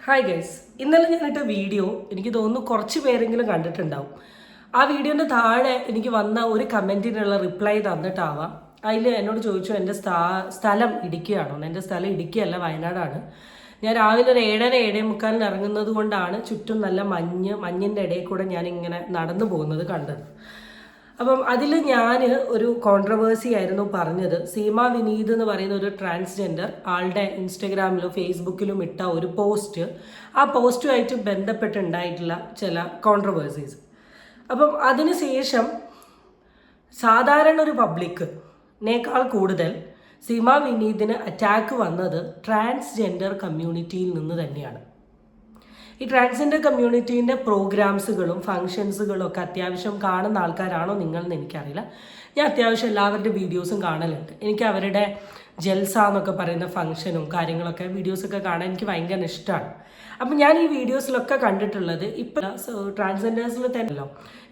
Hi guys, ഇന്നലെ ഞാനിട്ട video എനിക്ക് തോന്നുന്നു കുറച്ച് പേരെങ്കിലും കണ്ടിട്ടുണ്ടാവും. ആ വീഡിയോൻ്റെ താഴെ എനിക്ക് വന്ന ഒരു കമൻറ്റിനുള്ള റിപ്ലൈ തന്നിട്ടാവാം. അതിൽ എന്നോട് ചോദിച്ചു എൻ്റെ സ്ഥലം ഇടുക്കിയാണോ. എൻ്റെ സ്ഥലം ഇടുക്കിയല്ല, വയനാടാണ്. ഞാൻ രാവിലെ ഒരു 7:30-7:45 ഇറങ്ങുന്നത് കൊണ്ടാണ് ചുറ്റും നല്ല മഞ്ഞിൻ്റെ ഇടയിൽ കൂടെ ഞാനിങ്ങനെ നടന്നു പോകുന്നത് കണ്ടത്. അപ്പം അതിൽ ഞാൻ ഒരു കോൺട്രവേഴ്സി ആയിരുന്നു പറഞ്ഞത്. സീമ വിനീത് എന്ന് പറയുന്ന ഒരു ട്രാൻസ്ജെൻഡർ ആളുടെ ഇൻസ്റ്റഗ്രാമിലും ഫേസ്ബുക്കിലും ഇട്ട ഒരു പോസ്റ്റ്, ആ പോസ്റ്റുമായിട്ട് ബന്ധപ്പെട്ടുണ്ടായിട്ടുള്ള ചില കോൺട്രവേഴ്സീസ്. അപ്പം അതിനുശേഷം സാധാരണ ഒരു പബ്ലിക്കിനേക്കാൾ കൂടുതൽ സീമ വിനീതിന് അറ്റാക്ക് വന്നത് ട്രാൻസ്ജെൻഡർ കമ്മ്യൂണിറ്റിയിൽ നിന്ന് തന്നെയാണ്. ഈ ട്രാൻസ്ജെൻഡർ കമ്മ്യൂണിറ്റീൻ്റെ പ്രോഗ്രാംസുകളും ഫങ്ഷൻസുകളും ഒക്കെ അത്യാവശ്യം കാണുന്ന ആൾക്കാരാണോ നിങ്ങളെന്ന് എനിക്കറിയില്ല. ഞാൻ അത്യാവശ്യം എല്ലാവരുടെ വീഡിയോസും കാണലുണ്ട്. എനിക്ക് അവരുടെ ജൽസ എന്നൊക്കെ പറയുന്ന ഫംഗ്ഷനും കാര്യങ്ങളൊക്കെ വീഡിയോസൊക്കെ കാണാൻ എനിക്ക് ഭയങ്കര ഇഷ്ടമാണ്. അപ്പം ഞാൻ ഈ വീഡിയോസിലൊക്കെ കണ്ടിട്ടുള്ളത് ഇപ്പം ട്രാൻസ്ജെൻഡേഴ്സിൽ തന്നെയല്ലോ.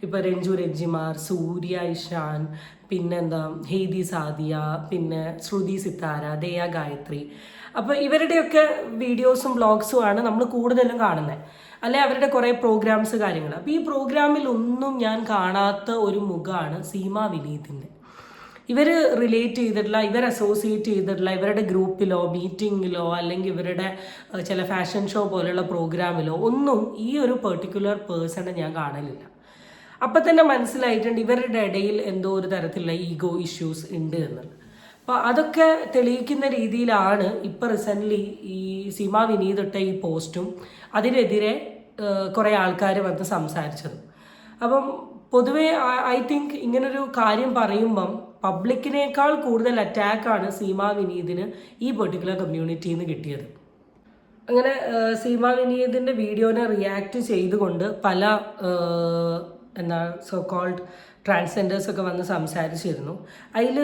ഇപ്പോൾ രഞ്ജു രഞ്ജിമാർ, സൂര്യ ഇഷാൻ, പിന്നെന്താ ഹേദി സാദിയ, പിന്നെ ശ്രുതി സിത്താര, ദയ ഗായത്രി. അപ്പോൾ ഇവരുടെയൊക്കെ വീഡിയോസും വ്ളോഗ്സും ആണ് നമ്മൾ കൂടുതലും കാണുന്നത്, അല്ലെ അവരുടെ കുറേ പ്രോഗ്രാംസ് കാര്യങ്ങൾ. അപ്പോൾ ഈ പ്രോഗ്രാമിലൊന്നും ഞാൻ കാണാത്ത ഒരു മുഖമാണ് സീമ വിനീതിൻ്റെ. ഇവർ റിലേറ്റ് ചെയ്തിട്ടുള്ള, ഇവർ അസോസിയേറ്റ് ചെയ്തിട്ടുള്ള ഇവരുടെ ഗ്രൂപ്പിലോ മീറ്റിങ്ങിലോ അല്ലെങ്കിൽ ഇവരുടെ ചില ഫാഷൻ ഷോ പോലെയുള്ള പ്രോഗ്രാമിലോ ഒന്നും ഈ ഒരു പെർട്ടിക്കുലർ പേഴ്സണെ ഞാൻ കാണലില്ല. അപ്പം തന്നെ മനസ്സിലായിട്ടുണ്ട് ഇവരുടെ ഇടയിൽ എന്തോ ഒരു തരത്തിലുള്ള ഈഗോ ഇഷ്യൂസ് ഉണ്ട് എന്നുള്ളത്. അപ്പോൾ അതൊക്കെ തെളിയിക്കുന്ന രീതിയിലാണ് ഇപ്പോൾ റീസെൻ്റ്ലി ഈ സീമ വിനീത് ഇട്ട ഈ പോസ്റ്റും അതിനെതിരെ കുറേ ആൾക്കാർ വന്ന് സംസാരിച്ചതും. അപ്പം പൊതുവേ ഐ തിങ്ക് ഇങ്ങനൊരു കാര്യം പറയുമ്പം പബ്ലിക്കിനേക്കാൾ കൂടുതൽ അറ്റാക്കാണ് സീമ വിനീതിന് ഈ പെർട്ടിക്കുലർ കമ്മ്യൂണിറ്റിയിൽ നിന്ന് കിട്ടിയത്. അങ്ങനെ സീമ വിനീതിൻ്റെ വീഡിയോനെ റിയാക്ട് ചെയ്തുകൊണ്ട് പല സോ കോൾഡ് ട്രാൻസ്ജെൻഡേഴ്സൊക്കെ വന്ന് സംസാരിച്ചിരുന്നു. അതിൽ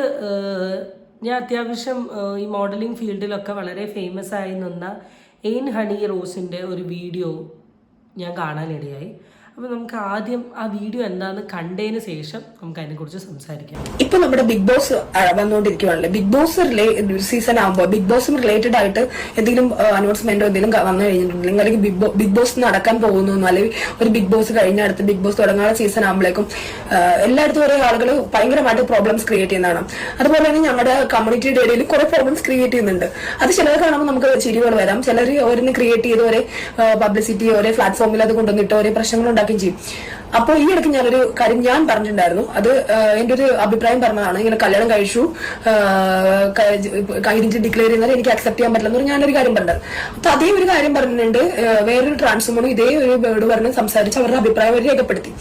ഞാൻ അത്യാവശ്യം ഈ മോഡലിംഗ് ഫീൽഡിലൊക്കെ വളരെ ഫേമസ് ആയി നിന്ന എയിൻ ഹണി റോസിൻ്റെ ഒരു വീഡിയോ ഞാൻ കാണാനിടയായി. അപ്പോൾ നമുക്ക് ആദ്യം ആ വീഡിയോ എന്താണെന്ന് കണ്ടതിന് ശേഷം നമുക്ക് അതിനെക്കുറിച്ച് സംസാരിക്കാം. ഇപ്പൊ നമ്മുടെ ബിഗ് ബോസ് വന്നുകൊണ്ടിരിക്കുകയാണല്ലേ. ബിഗ് ബോസ് സീസൺ ആകുമ്പോൾ ബിഗ് ബോസും റിലേറ്റഡ് ആയിട്ട് എന്തെങ്കിലും അനൗൺസ്മെന്റോ എന്തെങ്കിലും വന്നു കഴിഞ്ഞിട്ടുണ്ടെങ്കിൽ, അല്ലെങ്കിൽ ബിഗ് ബോസ് നടക്കാൻ പോകുന്നു, അല്ലെങ്കിൽ ഒരു ബിഗ് ബോസ് കഴിഞ്ഞ അടുത്ത് ബിഗ് ബോസ് തുടങ്ങാനുള്ള സീസൺ ആകുമ്പോഴേക്കും എല്ലായിടത്തും ഓരോ ആളുകൾ ഭയങ്കരമായിട്ട് പ്രോബ്ലംസ് ക്രിയേറ്റ് ചെയ്യുന്നതാണ്. അതുപോലെ തന്നെ ഞങ്ങളുടെ കമ്മ്യൂണിറ്റിയുടെ ഇടയിൽ കുറെ പ്രോബ്ലംസ് ക്രിയേറ്റ് ചെയ്യുന്നുണ്ട്. അത് ചിലർ കാണുമ്പോൾ നമുക്ക് ചിരികൾ വരാം. ചിലർ ഓരോന്ന് ക്രിയേറ്റ് ചെയ്ത് ഒരേ പബ്ലിസിറ്റി ഒരേ പ്ലാറ്റ്ഫോമിൽ അത് കൊണ്ടുവന്നിട്ട് ഒരേ പ്രശ്നങ്ങൾ ചെയ്യും. അപ്പോൾ ഈ ഇടയ്ക്ക് ഞാനൊരു കാര്യം ഞാൻ പറഞ്ഞിട്ടുണ്ടായിരുന്നു. അത് എന്റെ ഒരു അഭിപ്രായം പറഞ്ഞതാണ്. ഇങ്ങനെ കല്യാണം കഴിച്ചു ഐഡന്റിറ്റി ഡിക്ലെയർ ചെയ്യുന്നത് എനിക്ക് അക്സെപ്റ്റ് ചെയ്യാൻ പറ്റില്ലെന്ന് ഞാനൊരു കാര്യം പറഞ്ഞത്. അപ്പൊ അതേ ഒരു കാര്യം പറഞ്ഞിട്ടുണ്ട് വേറൊരു ട്രാൻസ്വുമണും ഇതേ ഒരു വേർഡ് പറഞ്ഞ് സംസാരിച്ച് അവരുടെ അഭിപ്രായം അവർ രേഖപ്പെടുത്തി.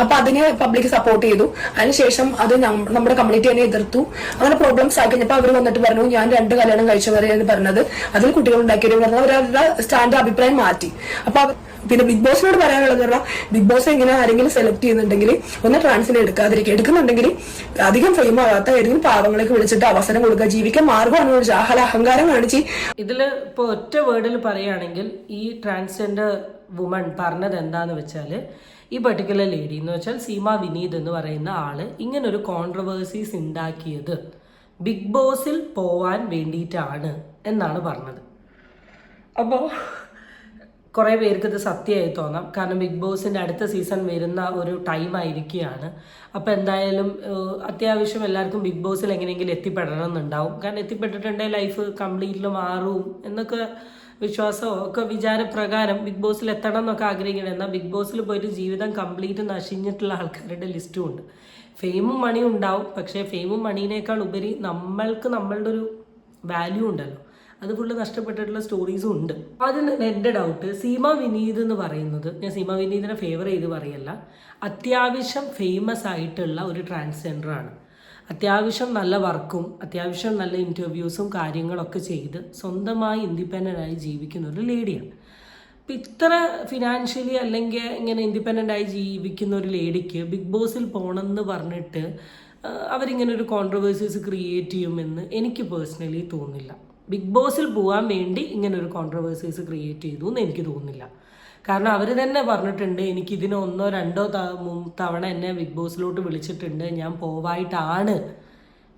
അപ്പൊ അതിനെ പബ്ലിക് സപ്പോർട്ട് ചെയ്തു. അതിനുശേഷം അത് നമ്മുടെ കമ്മ്യൂണിറ്റി തന്നെ എതിർത്തു. അങ്ങനെ പ്രോബ്ലംസ് ആയി കഴിഞ്ഞപ്പോൾ അവർ വന്നിട്ട് പറഞ്ഞു ഞാൻ 2 കല്യാണം കഴിച്ചവരെയാണ് പറഞ്ഞത്, അതിൽ കുട്ടികൾ ഉണ്ടാക്കിയവർ പറഞ്ഞു. അവരുടെ സ്റ്റാൻഡ് അഭിപ്രായം മാറ്റി. അപ്പൊ പിന്നെ ബിഗ് ബോസിനോട് പറയാനുള്ളത് പറഞ്ഞാൽ ബിഗ് ബോസ് ഇങ്ങനെ ആരെങ്കിലും സെലക്ട് ചെയ്യുന്നുണ്ടെങ്കിൽ ഒന്ന് ട്രാൻസിനെ എടുക്കുന്നുണ്ടെങ്കിൽ അധികം ഫെയിം ആവാത്ത ഏതെങ്കിലും പാവങ്ങളേക്ക് വിളിച്ചിട്ട് അവസരം കൊടുക്കുക. ജീവിക്കാൻ മാർഗമാണ് വിളിച്ച് അഹങ്കാരം കാണിച്ച്. ഇതിൽ ഇപ്പോൾ ഒറ്റ വേർഡിൽ പറയുകയാണെങ്കിൽ ഈ ട്രാൻസ്ജെൻഡർ വുമൺ പറഞ്ഞത് എന്താന്ന് വെച്ചാൽ, ഈ പെർട്ടിക്കുലർ ലേഡി എന്ന് വെച്ചാൽ സീമ വിനീത് എന്ന് പറയുന്ന ആള് ഇങ്ങനൊരു കോൺട്രവേഴ്സീസ് ഉണ്ടാക്കിയത് ബിഗ് ബോസിൽ പോവാൻ വേണ്ടിയിട്ടാണ് എന്നാണ് പറഞ്ഞത്. അപ്പോൾ കുറേ പേർക്ക് ഇത് സത്യമായി തോന്നാം, കാരണം ബിഗ് ബോസിൻ്റെ അടുത്ത സീസൺ വരുന്ന ഒരു ടൈം ആയിരിക്കുകയാണ്. അപ്പോൾ എന്തായാലും അത്യാവശ്യം എല്ലാവർക്കും ബിഗ് ബോസിൽ എങ്ങനെയെങ്കിലും എത്തിപ്പെടണം എന്നുണ്ടാവും. കാരണം എത്തിപ്പെട്ടിട്ടുണ്ടെങ്കിൽ ലൈഫ് കംപ്ലീറ്റ്ലി മാറും എന്നൊക്കെ വിശ്വാസമോ ഒക്കെ വിചാരപ്രകാരം ബിഗ് ബോസിൽ എത്തണം എന്നൊക്കെ ആഗ്രഹിക്കണം. എന്നാൽ ബിഗ് ബോസിൽ പോയിട്ട് ജീവിതം കംപ്ലീറ്റ് നശിഞ്ഞിട്ടുള്ള ആൾക്കാരുടെ ലിസ്റ്റും ഉണ്ട്. ഫെയിമും മണിയും ഉണ്ടാവും, പക്ഷേ ഫെയിമും മണീനേക്കാൾ ഉപരി നമ്മൾക്ക് നമ്മളുടെ ഒരു വാല്യൂ ഉണ്ടല്ലോ, അത് ഫുള്ള് നഷ്ടപ്പെട്ടിട്ടുള്ള സ്റ്റോറീസും ഉണ്ട്. അതിന് എൻ്റെ ഡൗട്ട്, സീമ വിനീത് എന്ന് പറയുന്നത്, ഞാൻ സീമ വിനീതിനെ ഫേവർ ചെയ്ത് പറയല്ല, അത്യാവശ്യം ഫേമസ് ആയിട്ടുള്ള ഒരു ട്രാൻസ്ജെൻഡറാണ്. അത്യാവശ്യം നല്ല വർക്കും അത്യാവശ്യം നല്ല ഇൻ്റർവ്യൂസും കാര്യങ്ങളൊക്കെ ചെയ്ത് സ്വന്തമായി ഇൻഡിപെൻഡൻ്റായി ജീവിക്കുന്ന ഒരു ലേഡിയാണ്. അപ്പം ഇത്ര ഫിനാൻഷ്യലി അല്ലെങ്കിൽ ഇങ്ങനെ ഇൻഡിപെൻഡൻ്റായി ജീവിക്കുന്ന ഒരു ലേഡിക്ക് ബിഗ് ബോസിൽ പോകണമെന്ന് പറഞ്ഞിട്ട് അവരിങ്ങനെ ഒരു കോൺട്രവേഴ്സീസ് ക്രിയേറ്റ് ചെയ്യുമെന്ന് എനിക്ക് പേഴ്സണലി തോന്നുന്നില്ല. ബിഗ് ബോസിൽ പോകാൻ വേണ്ടി ഇങ്ങനൊരു കോൺട്രവേഴ്സീസ് ക്രിയേറ്റ് ചെയ്തു എന്ന് എനിക്ക് തോന്നുന്നില്ല. കാരണം അവർ തന്നെ പറഞ്ഞിട്ടുണ്ട് എനിക്കിതിന് 1-2 തവണ എന്നെ ബിഗ് ബോസിലോട്ട് വിളിച്ചിട്ടുണ്ട്, ഞാൻ പോവായിട്ടാണ്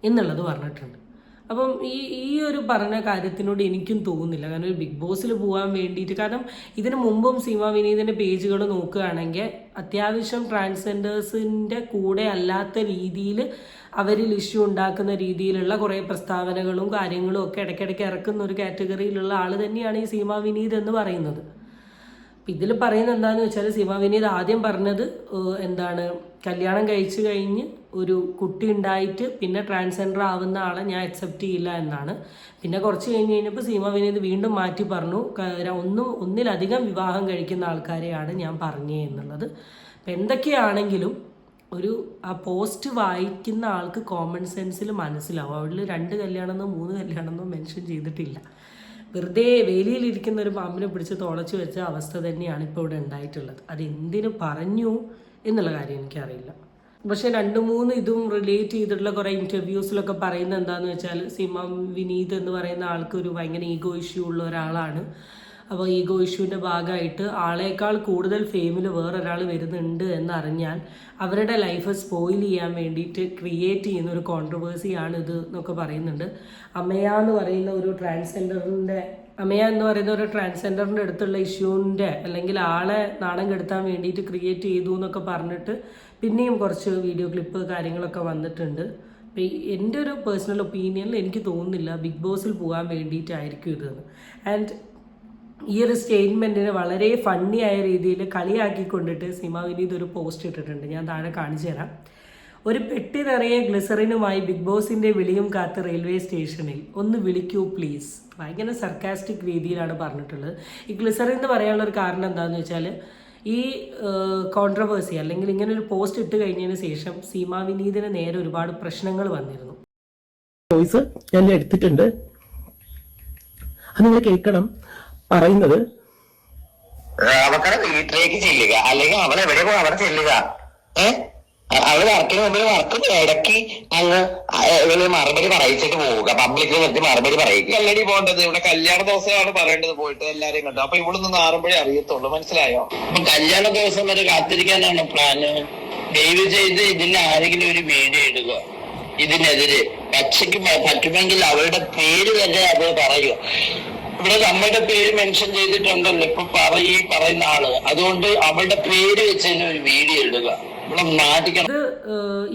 എന്നുള്ളത് പറഞ്ഞിട്ടുണ്ട്. അപ്പം ഈ ഒരു പറഞ്ഞ കാര്യത്തിനോട് എനിക്കും തോന്നുന്നില്ല. കാരണം ഒരു ബിഗ് ബോസിൽ പോകാൻ വേണ്ടിയിട്ട്, കാരണം ഇതിനു മുമ്പും സീമ വിനീതിൻ്റെ പേജുകൾ നോക്കുകയാണെങ്കിൽ അത്യാവശ്യം ട്രാൻസ്ജെൻഡേഴ്സിൻ്റെ കൂടെ അല്ലാത്ത രീതിയിൽ അവരിൽ ഇഷ്യൂ ഉണ്ടാക്കുന്ന രീതിയിലുള്ള കുറേ പ്രസ്താവനകളും കാര്യങ്ങളും ഒക്കെ ഇടയ്ക്കിടയ്ക്ക് ഇറക്കുന്ന ഒരു കാറ്റഗറിയിലുള്ള ആൾ തന്നെയാണ് ഈ സീമ വിനീത് എന്ന് പറയുന്നത്. അപ്പം ഇതിൽ പറയുന്നത് എന്താണെന്ന് വെച്ചാൽ, സീമ വിനീത് ആദ്യം പറഞ്ഞത് എന്താണ്, കല്യാണം കഴിച്ചു കഴിഞ്ഞ് ഒരു കുട്ടി ഉണ്ടായിട്ട് പിന്നെ ട്രാൻസ്ജെൻഡർ ആവുന്ന ആളെ ഞാൻ അക്സെപ്റ്റ് ചെയ്യില്ല എന്നാണ്. പിന്നെ കുറച്ച് കഴിഞ്ഞപ്പോൾ സീമ വിനീത് വീണ്ടും മാറ്റി പറഞ്ഞു, ഒന്നിലധികം വിവാഹം കഴിക്കുന്ന ആൾക്കാരെയാണ് ഞാൻ പറഞ്ഞേ എന്നുള്ളത്. അപ്പം എന്തൊക്കെയാണെങ്കിലും ആ പോസ്റ്റ് വായിക്കുന്ന ആൾക്ക് കോമൺ സെൻസിൽ മനസ്സിലാവും. അവളിൽ 2 കല്യാണമെന്നോ 3 കല്യാണമെന്നോ മെൻഷൻ ചെയ്തിട്ടില്ല. വെറുതെ വേലിയിലിരിക്കുന്ന ഒരു പാമ്പിനെ പിടിച്ച് തുളച്ച് വെച്ച അവസ്ഥ തന്നെയാണ് ഇപ്പോൾ ഇവിടെ ഉണ്ടായിട്ടുള്ളത്. അതെന്തിനു പറഞ്ഞു എന്നുള്ള കാര്യം എനിക്കറിയില്ല. പക്ഷെ 2-3 ഇതും റിലേറ്റ് ചെയ്തിട്ടുള്ള കുറേ ഇൻ്റർവ്യൂസിലൊക്കെ പറയുന്നത് എന്താണെന്ന് വെച്ചാൽ, സീമ വിനീത് എന്ന് പറയുന്ന ആൾക്ക് ഒരു ഭയങ്കര ഈഗോ ഇഷ്യൂ ഉള്ള ഒരാളാണ്. അപ്പോൾ ഈഗോ ഇഷ്യൂവിൻ്റെ ഭാഗമായിട്ട് ആളേക്കാൾ കൂടുതൽ ഫെയിമിൽ വേറൊരാൾ വരുന്നുണ്ട് എന്നറിഞ്ഞാൽ അവരുടെ ലൈഫ് സ്പോയിൽ ചെയ്യാൻ വേണ്ടിയിട്ട് ക്രിയേറ്റ് ചെയ്യുന്ന ഒരു കോൺട്രവേഴ്സിയാണ് ഇത് എന്നൊക്കെ പറയുന്നുണ്ട്. അമയ എന്ന് പറയുന്ന ഒരു ട്രാൻസ്ജെൻഡറിൻ്റെ അടുത്തുള്ള ഇഷ്യൂവിൻ്റെ അല്ലെങ്കിൽ ആളെ നാണം കെടുത്താൻ വേണ്ടിയിട്ട് ക്രിയേറ്റ് ചെയ്തു എന്നൊക്കെ പറഞ്ഞിട്ട് പിന്നെയും കുറച്ച് വീഡിയോ ക്ലിപ്പ് കാര്യങ്ങളൊക്കെ വന്നിട്ടുണ്ട്. അപ്പോൾ എൻ്റെ ഒരു പേഴ്സണൽ ഒപ്പീനിയനിൽ എനിക്ക് തോന്നുന്നില്ല ബിഗ് ബോസിൽ പോകാൻ വേണ്ടിയിട്ടായിരിക്കും ഇതെന്ന്. ആൻഡ് ഈ ഒരു സ്റ്റേറ്റ്മെൻറ്റിനെ വളരെ ഫണ്ണി ആയ രീതിയിൽ കളിയാക്കിക്കൊണ്ടിട്ട് സീമ വിനീത് ഒരു പോസ്റ്റ് ഇട്ടിട്ടുണ്ട്. ഞാൻ താഴെ കാണിച്ചു തരാം. ഒരു പെട്ടി നിറയെ ഗ്ലിസറിനുമായി ബിഗ് ബോസിൻ്റെ വിളിയും കാത്ത് റെയിൽവേ സ്റ്റേഷനിൽ, ഒന്ന് വിളിക്കൂ പ്ലീസ്. ഭയങ്കര സർക്കാസ്റ്റിക് രീതിയിലാണ് പറഞ്ഞിട്ടുള്ളത്. ഈ ഗ്ലിസറിൻ എന്ന് പറയാനുള്ള ഒരു കാരണം എന്താണെന്ന് വെച്ചാൽ, ഈ കോൺട്രവേഴ്സി അല്ലെങ്കിൽ ഇങ്ങനെ ഒരു പോസ്റ്റ് ഇട്ട് കഴിഞ്ഞതിന് ശേഷം സീമ വിനീതിന് നേരെ ഒരുപാട് പ്രശ്നങ്ങൾ വന്നിരുന്നു. വോയിസ് ഞാൻ എടുത്തിട്ടുണ്ട്, അത് നിങ്ങൾ കേൾക്കണം. പറയുന്നത്, അവക്കടെ വീട്ടിലേക്ക് ചെല്ലുക, അല്ലെങ്കിൽ അവൾ എവിടെ പോയി അവിടെ ചെല്ലുക. അവള് വർക്കിന് മുമ്പിൽ വർക്ക് ഇടയ്ക്ക് അങ്ങ് മറുപടി പറയിച്ചിട്ട് പോവുക, പബ്ലിക്കിന് നിർത്തി മറുപടി പറയിക്കുക. കല്ലടി പോകേണ്ടത് ഇവിടെ കല്യാണ ദിവസമാണ് പറയേണ്ടത്, പോയിട്ട് എല്ലാരെയും കണ്ടു. അപ്പൊ ഇവിടെ നിന്ന് ആറുമ്പോഴേ അറിയത്തുള്ളൂ, മനസ്സിലായോ? അപ്പൊ കല്യാണ ദിവസം വരെ കാത്തിരിക്കാനാണ് പ്ലാന്. ദയവ് ചെയ്ത് ഇതിന് ആരെങ്കിലും ഒരു വീഡിയോ ഇടുക ഇതിനെതിരെ. പച്ചയ്ക്ക് പറ്റുമെങ്കിൽ അവളുടെ പേര് തന്നെ അത് പറയുക. ഇവിടെ നമ്മുടെ പേര് മെൻഷൻ ചെയ്തിട്ടുണ്ടല്ലോ ഇപ്പൊ പറയുന്ന ആള്, അതുകൊണ്ട് അവളുടെ പേര് വെച്ച് തന്നെ ഒരു വീഡിയോ ഇടുക. ഇത്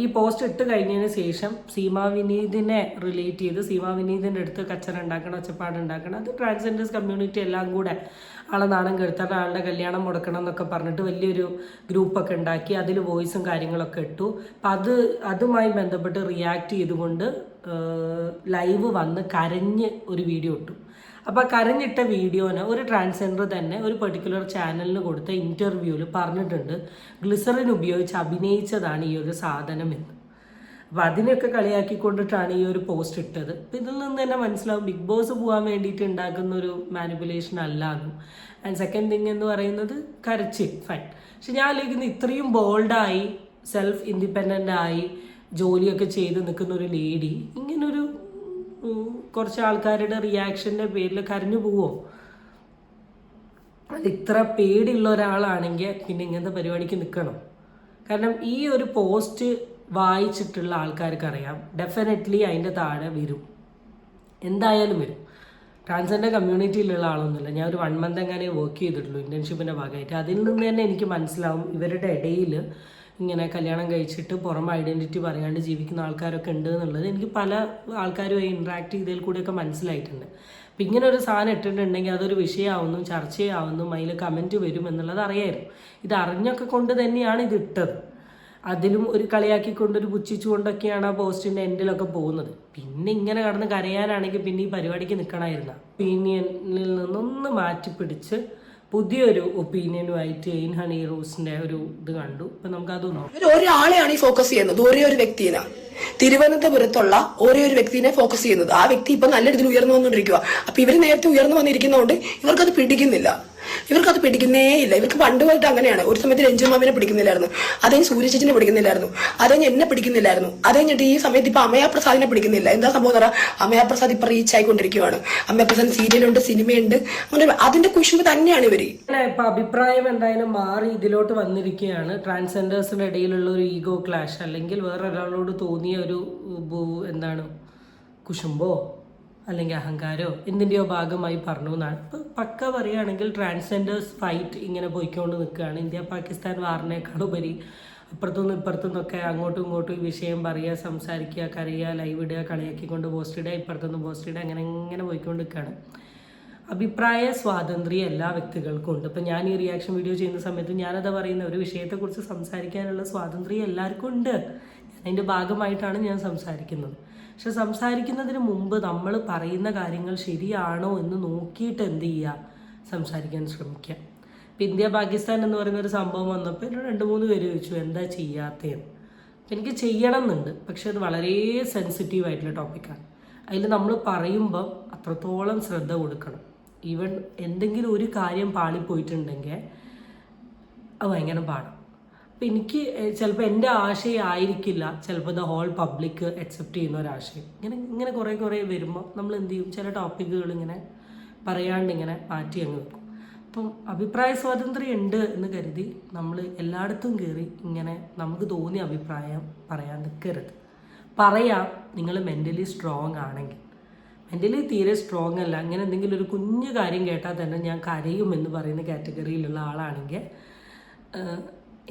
ഈ പോസ്റ്റ് ഇട്ട് കഴിഞ്ഞതിന് ശേഷം സീമ വിനീതിനെ റിലേറ്റ് ചെയ്ത് സീമ വിനീതിൻ്റെ അടുത്ത് കച്ചറ ഉണ്ടാക്കണം, ഒച്ചപ്പാട് ഉണ്ടാക്കണം, അത് ട്രാൻസ്ജെൻഡേഴ്സ് കമ്മ്യൂണിറ്റി എല്ലാം കൂടെ ആളെ നാണം കെടുത്താൻ, ആളുടെ കല്യാണം മുടക്കണം എന്നൊക്കെ പറഞ്ഞിട്ട് വലിയൊരു ഗ്രൂപ്പൊക്കെ ഉണ്ടാക്കി അതിൽ വോയിസും കാര്യങ്ങളൊക്കെ ഇട്ടു. അപ്പം അതുമായി ബന്ധപ്പെട്ട് റിയാക്ട് ചെയ്തുകൊണ്ട് ലൈവ് വന്ന് കരഞ്ഞ് ഒരു വീഡിയോ ഇട്ടു. അപ്പോൾ കരഞ്ഞിട്ട വീഡിയോന് ഒരു ട്രാൻസ്ജെൻഡർ തന്നെ ഒരു പെർട്ടിക്കുലർ ചാനലിന് കൊടുത്ത ഇൻ്റർവ്യൂവിൽ പറഞ്ഞിട്ടുണ്ട്, ഗ്ലിസറിൻ ഉപയോഗിച്ച് അഭിനയിച്ചതാണ് ഈ ഒരു സാധനം എന്ന്. അപ്പോൾ അതിനൊക്കെ കളിയാക്കിക്കൊണ്ടിട്ടാണ് ഈ ഒരു പോസ്റ്റ് ഇട്ടത്. അപ്പോൾ ഇതിൽ നിന്ന് തന്നെ മനസ്സിലാവും ബിഗ് ബോസ് പോകാൻ വേണ്ടിയിട്ട് ഉണ്ടാക്കുന്ന ഒരു മാനിപ്പുലേഷൻ അല്ലാന്നും. ആൻഡ് സെക്കൻഡ് തിങ് എന്ന് പറയുന്നത് കരച്ചിൽ, ഫൈൻ. പക്ഷെ ഞാൻ ആലോചിക്കുന്നത്, ഇത്രയും ബോൾഡായി സെൽഫ് ഇൻഡിപെൻഡൻ്റ് ആയി ജോലിയൊക്കെ ചെയ്ത് നിൽക്കുന്ന ഒരു ലേഡി ഇങ്ങനൊരു കുറച്ച് ആൾക്കാരുടെ റിയാക്ഷൻ്റെ പേരിൽ കരഞ്ഞു പോവോ? അത് ഇത്ര പേടിയുള്ള ഒരാളാണെങ്കിൽ പിന്നെ ഇങ്ങനത്തെ പരിപാടിക്ക് നിൽക്കണം. കാരണം ഈ ഒരു പോസ്റ്റ് വായിച്ചിട്ടുള്ള ആൾക്കാർക്കറിയാം ഡെഫിനറ്റ്ലി അതിൻ്റെ താഴെ വരും, എന്തായാലും വരും. ട്രാൻസ്ജെൻഡർ കമ്മ്യൂണിറ്റിയിലുള്ള ആളൊന്നുമില്ല. ഞാൻ ഒരു 1 month എങ്ങനെ വർക്ക് ചെയ്തിട്ടുള്ളൂ ഇൻറ്റേൺഷിപ്പിൻ്റെ ഭാഗമായിട്ട്. അതിൽ നിന്ന് തന്നെ എനിക്ക് മനസ്സിലാവും ഇവരുടെ ഇടയിൽ ഇങ്ങനെ കല്യാണം കഴിച്ചിട്ട് പുറമെ ഐഡൻറ്റിറ്റി പറയാണ്ട് ജീവിക്കുന്ന ആൾക്കാരൊക്കെ ഉണ്ട് എന്നുള്ളത് എനിക്ക് പല ആൾക്കാരുമായി ഇൻട്രാക്ട് ചെയ്തതിൽ കൂടെയൊക്കെ മനസ്സിലായിട്ടുണ്ട്. അപ്പം ഇങ്ങനെ ഒരു സാധനം ഇട്ടിട്ടുണ്ടെങ്കിൽ അതൊരു വിഷയമാവുന്നു, ചർച്ചയാവുന്നു, അതിൽ കമൻറ്റ് വരും എന്നുള്ളത് അറിയായിരുന്നു. ഇത് അറിഞ്ഞൊക്കെ കൊണ്ട് തന്നെയാണ് ഇത് ഇട്ടത്. അതിലും ഒരു കളിയാക്കിക്കൊണ്ടൊരു പുച്ഛിച്ചുകൊണ്ടൊക്കെയാണ് ആ പോസ്റ്റിൻ്റെ എൻഡിലൊക്കെ പോകുന്നത്. പിന്നെ ഇങ്ങനെ കടന്ന് കരയാനാണെങ്കിൽ പിന്നെ ഈ പരിപാടിക്ക് നിൽക്കണമായിരുന്നു. ഒപ്പീനിയനിൽ നിന്നൊന്ന് മാറ്റിപ്പിടിച്ച് പുതിയൊരു ഒപ്പീനിയനുമായിട്ട് എയിൻ ഹണി റോസിന്റെ ഒരു ഇത് കണ്ടു. ഇപ്പൊ നമുക്കത് നോക്കാം. ഒരാളെയാണ് ഈ ഫോക്കസ് ചെയ്യുന്നത്, ഒരേ ഒരു വ്യക്തിനെ, തിരുവനന്തപുരത്തുള്ള ഒരേ ഒരു വ്യക്തിനെ ഫോക്കസ് ചെയ്യുന്നത്. ആ വ്യക്തി ഇപ്പൊ നല്ല രീതിയിൽ ഉയർന്നു വന്നുകൊണ്ടിരിക്കുക. അപ്പൊ ഇവര് നേരത്തെ ഉയർന്നു വന്നിരിക്കുന്നതുകൊണ്ട് ഇവർക്കത് പിടിക്കുന്നില്ല. ഇവർക്ക് പിടിക്കുന്നേ ഇല്ല. ഇവർക്ക് പണ്ടുമായിട്ട് അങ്ങനെയാണ്. ഒരു സമയത്ത് രഞ്ജുമാമിനെ പിടിക്കുന്നില്ലായിരുന്നു, അതേ സൂര്യചേച്ചിനെ പിടിക്കുന്നില്ലായിരുന്നു, അതേ എന്നെ പിടിക്കുന്നില്ലായിരുന്നു, അതേ കഴിഞ്ഞിട്ട് ഈ സമയത്ത് ഇപ്പൊ അമയാപ്രസാദിനെ പിടിക്കുന്നില്ല. എന്താ സംഭവം എന്ന് പറഞ്ഞാൽ അമയാപ്രസാദ് ഇപ്പൊ റീച്ച് ആയിക്കൊണ്ടിരിക്കുകയാണ്. അമയാപ്രസാദ് സീരിയലുണ്ട്, സിനിമയുണ്ട്, അങ്ങനെ അതിന്റെ കുശുമ്പ് തന്നെയാണ് ഇവര്. ഇപ്പൊ അഭിപ്രായം എന്തായാലും മാറി ഇതിലോട്ട് വന്നിരിക്കുകയാണ്. ട്രാൻസ്ജെൻഡേഴ്സിന്റെ ഇടയിലുള്ള ഒരു ഈഗോ ക്ലാഷ് അല്ലെങ്കിൽ വേറൊരാളോട് തോന്നിയ ഒരു എന്താണ് കുശുമ്പോ അല്ലെങ്കിൽ അഹങ്കാരമോ എന്തിൻ്റെയോ ഭാഗമായി പറഞ്ഞു എന്നാണ്. ഇപ്പോൾ പക്ക പറയുകയാണെങ്കിൽ ട്രാൻസ്ജെൻഡേഴ്സ് ഫൈറ്റ് ഇങ്ങനെ പോയിക്കൊണ്ട് നിൽക്കുകയാണ്. ഇന്ത്യ പാകിസ്ഥാൻ വാറിനേക്കാളുപരി അപ്പുറത്തുനിന്നും ഇപ്പുറത്തുനിന്നൊക്കെ അങ്ങോട്ടും ഇങ്ങോട്ടും ഈ വിഷയം പറയുക, സംസാരിക്കുക, കരയുക, ലൈവ് ഇടുക, കളിയാക്കിക്കൊണ്ട് പോസ്റ്റ് ഇടുക, ഇപ്പുറത്തുനിന്ന് പോസ്റ്റ് ഇടുക, അങ്ങനെ പോയിക്കൊണ്ട് നിൽക്കുകയാണ്. അഭിപ്രായ സ്വാതന്ത്ര്യം എല്ലാ വ്യക്തികൾക്കും ഉണ്ട്. ഇപ്പം ഞാൻ ഈ റിയാക്ഷൻ വീഡിയോ ചെയ്യുന്ന സമയത്ത് ഞാനതാ പറയുന്ന ഒരു വിഷയത്തെക്കുറിച്ച് സംസാരിക്കാനുള്ള സ്വാതന്ത്ര്യം എല്ലാവർക്കും ഉണ്ട്. അതിൻ്റെ ഭാഗമായിട്ടാണ് ഞാൻ സംസാരിക്കുന്നത്. പക്ഷെ സംസാരിക്കുന്നതിന് മുമ്പ് നമ്മൾ പറയുന്ന കാര്യങ്ങൾ ശരിയാണോ എന്ന് നോക്കിയിട്ട് എന്ത് ചെയ്യുക, സംസാരിക്കാൻ ശ്രമിക്കുക. ഇപ്പം ഇന്ത്യ പാകിസ്ഥാൻ എന്ന് പറയുന്നൊരു സംഭവം വന്നപ്പോൾ എന്നോട് 2-3 പേര് ചോദിച്ചു എന്താ ചെയ്യാത്തതെന്ന്. അപ്പം എനിക്ക് ചെയ്യണം എന്നുണ്ട്, പക്ഷെ അത് വളരെ സെൻസിറ്റീവായിട്ടുള്ള ടോപ്പിക്കാണ്. അതിൽ നമ്മൾ പറയുമ്പോൾ അത്രത്തോളം ശ്രദ്ധ കൊടുക്കണം. ഈവൻ എന്തെങ്കിലും ഒരു കാര്യം പാളിപ്പോയിട്ടുണ്ടെങ്കിൽ അത് ഭയങ്കര പാടാണ്. അപ്പം എനിക്ക് ചിലപ്പോൾ എൻ്റെ ആശയം ആയിരിക്കില്ല ചിലപ്പോൾ ദ ഹോൾ പബ്ലിക് അക്സെപ്റ്റ് ചെയ്യുന്ന ഒരാശയം. ഇങ്ങനെ കുറേ വരുമ്പോൾ നമ്മൾ എന്ത് ചെയ്യും, ചില ടോപ്പിക്കുകൾ ഇങ്ങനെ പറയാണ്ട് ഇങ്ങനെ മാറ്റി അങ്ങ് വെക്കും. അപ്പം അഭിപ്രായ സ്വാതന്ത്ര്യം ഉണ്ട് എന്ന് കരുതി നമ്മൾ എല്ലായിടത്തും കയറി ഇങ്ങനെ നമുക്ക് തോന്നിയ അഭിപ്രായം പറയാൻ നിൽക്കരുത്. പറയാം, നിങ്ങൾ മെൻ്റലി സ്ട്രോങ് ആണെങ്കിൽ. മെൻ്റലി തീരെ സ്ട്രോങ് അല്ല, അങ്ങനെ എന്തെങ്കിലും ഒരു കുഞ്ഞു കാര്യം കേട്ടാൽ തന്നെ ഞാൻ കരയുമെന്ന് പറയുന്ന കാറ്റഗറിയിലുള്ള ആളാണെങ്കിൽ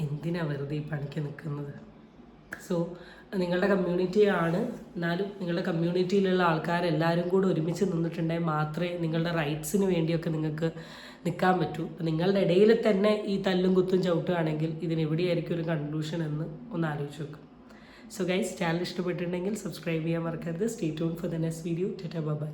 എന്തിനാ വെറുതെ ഈ പണിക്ക് നിൽക്കുന്നത്? സോ നിങ്ങളുടെ കമ്മ്യൂണിറ്റിയാണ്, എന്നാലും നിങ്ങളുടെ കമ്മ്യൂണിറ്റിയിലുള്ള ആൾക്കാരെല്ലാവരും കൂടെ ഒരുമിച്ച് നിന്നിട്ടുണ്ടെങ്കിൽ മാത്രമേ നിങ്ങളുടെ റൈറ്റ്സിന് വേണ്ടിയൊക്കെ നിങ്ങൾക്ക് നിൽക്കാൻ പറ്റൂ. നിങ്ങളുടെ ഇടയിൽ തന്നെ ഈ തല്ലും കുത്തും ചവിട്ടുകയാണെങ്കിൽ ഇതിനെവിടെയായിരിക്കും ഒരു കൺക്ലൂഷൻ എന്ന് ഒന്ന് ആലോചിച്ച് വെക്കും. സോ ഗൈസ്, ചാനൽ ഇഷ്ടപ്പെട്ടിട്ടുണ്ടെങ്കിൽ സബ്സ്ക്രൈബ് ചെയ്യാൻ മറക്കരുത്. Stay tune for the next video. Tata bye.